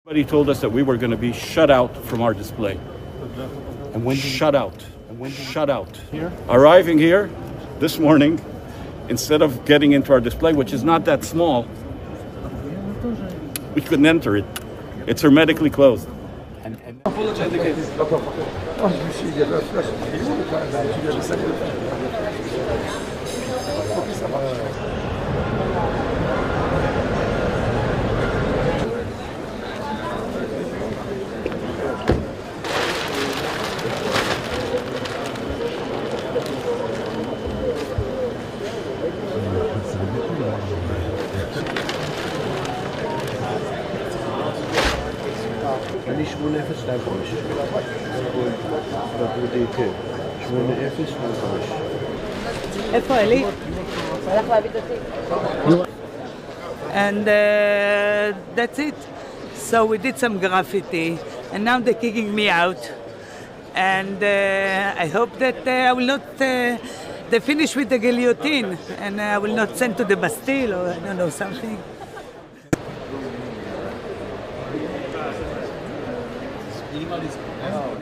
Somebody told us that we were going to be shut out from our display. And when Shut out. Shut out. Here? Arriving here this morning, instead of getting into our display, which is not that small, we couldn't enter it. It's hermetically closed. אני 8025. איפה אלי? הלך להביא את התיק. And that's it. So we did some graffiti, and now they're kicking me out. And I hope that I will not. They finish with the guillotine, and I will not send to the Bastille or I don't know something.